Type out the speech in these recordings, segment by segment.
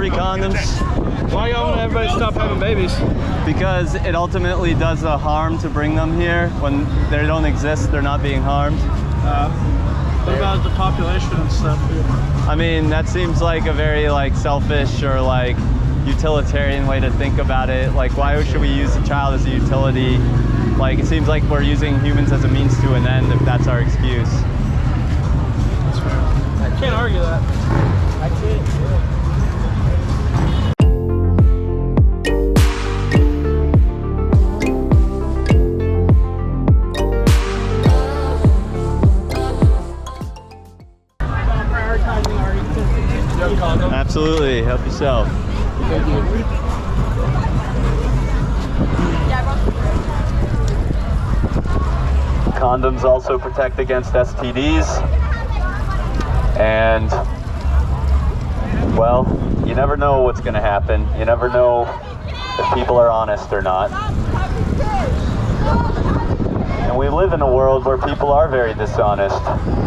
free condoms? Why y'all want everybody to stop having babies? Because it ultimately does a harm to bring them here. When they don't exist, they're not being harmed. What about the population and stuff? I mean, that seems like a very like selfish or like utilitarian way to think about it. Like, why should we use the child as a utility? Like, it seems like we're using humans as a means to an end if that's our excuse. That's fair. I can't argue that. I can't. Absolutely, help yourself. Condoms also protect against STDs, and well, you never know what's going to happen. You never know if people are honest or not. And we live in a world where people are very dishonest,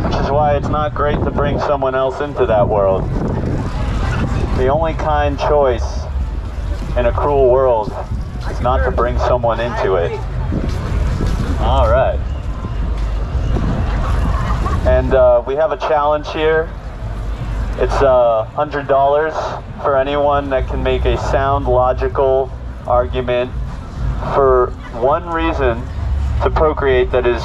which is why it's not great to bring someone else into that world. The only kind choice in a cruel world is not to bring someone into it. All right. And we have a challenge here. It's $100 for anyone that can make a sound, logical argument for one reason to procreate that is,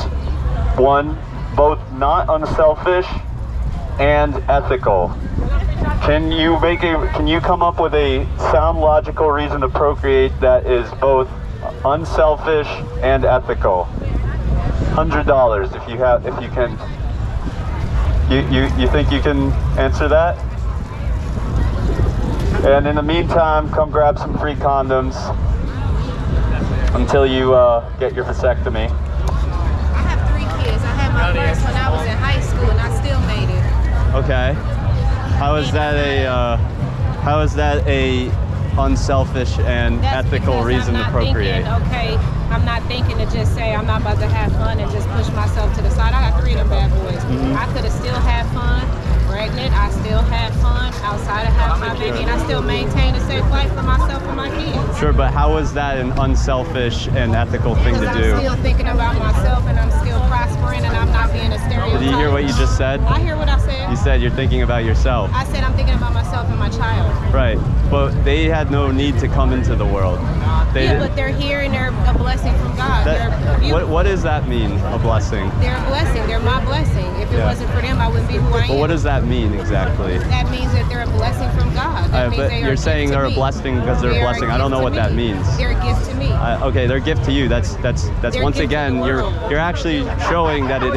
one, both not unselfish and ethical. Can you come up with a sound, logical reason to procreate that is both unselfish and ethical? $100 if you can. You think you can answer that? And in the meantime, come grab some free condoms until you get your vasectomy. I have 3 kids. I had my first when I was in high school, and I still made it. Okay. How is that a unselfish and ethical reason to procreate? Okay, I'm not thinking to just say I'm not about to have fun and just push myself to the side. I got 3 of them bad boys. I could have still had fun, pregnant. I still had fun outside of having my baby, and I still maintain a safe life for myself and my kids. Sure, but how is that an unselfish and ethical thing to do? I'm still thinking about myself, and I'm still prospering, and I'm not being a stereotype. Did you hear what you just said? I hear what I said. You said you're thinking about yourself. I said I'm thinking about myself and my child. Right, but they had no need to come into the world. But they're here and they're a blessing from God. What does that mean, a blessing? They're a blessing. They're my blessing. If it wasn't for them, I wouldn't be who I am. But what does that mean exactly? That means that they're a blessing from God. But you're saying they're a blessing because they're a blessing. I don't know what that means. They're a gift to me. Okay, they're a gift to you. That's once again, you're actually showing that it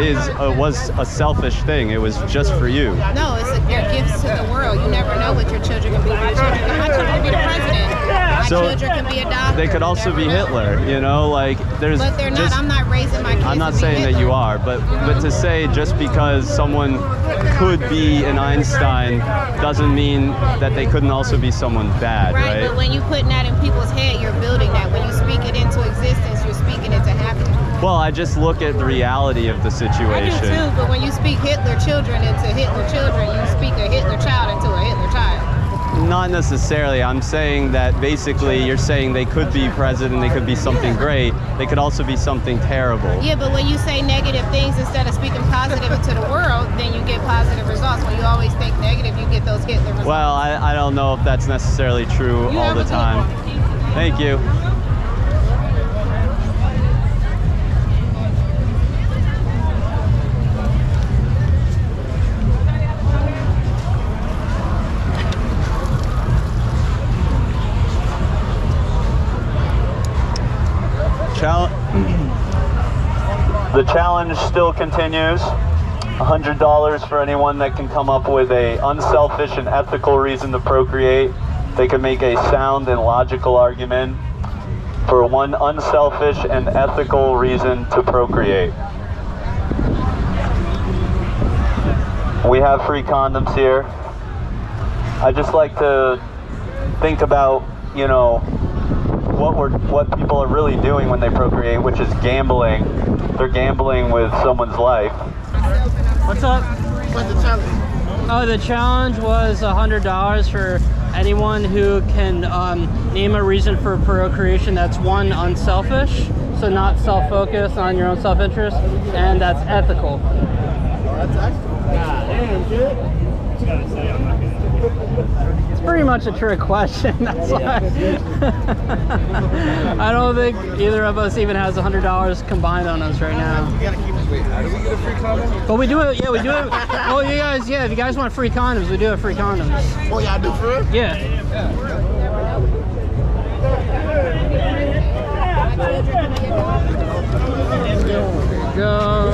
was a selfish thing. It was just for you. No, they're gifts to the world. You never know what your children can be. My children can be the president. My children can be a doctor. They could also be Hitler, like there's. But they're not. I'm not raising my kids. I'm not to saying Hitler. that you are, but to say just because someone could be an Einstein doesn't mean that they couldn't also be someone bad, right? But when you're putting that in people's head, you're building that. When you speak it into existence, you're speaking it to happen. Well, I just look at the reality of the situation. I do too, but when you speak Hitler children into Hitler children, you speak a Hitler child into a Hitler child. Not necessarily. I'm saying that basically you're saying they could be president, they could be something great, they could also be something terrible. Yeah, but when you say negative things instead of speaking positive into the world, then you get positive results. When you always think negative, you get those Hitler results. Well, I don't know if that's necessarily true all the time. Thank you. The challenge still continues. $100 for anyone that can come up with a unselfish and ethical reason to procreate. They can make a sound and logical argument for one unselfish and ethical reason to procreate. We have free condoms here. I just like to think about, what people are really doing when they procreate, which is gambling. They're gambling with someone's life. What's up? What's the challenge? Oh, the challenge was $100 for anyone who can name a reason for procreation that's one, unselfish, so not self-focused on your own self-interest, and that's ethical. It's pretty much a trick question. That's why. I don't think either of us even has $100 combined on us right now. Do we get a free condom? But we do it. Yeah, we do it. Oh, you guys. Yeah, if you guys want free condoms, we do have free condoms. Oh, yeah, I do for real? Yeah. There you go.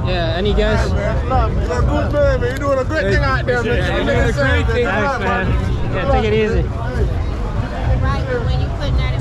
Yeah, and you guys? You're a good man, man. You're doing a great thing out there, man. Thanks, man. Yeah, take it easy. Right, when you putting that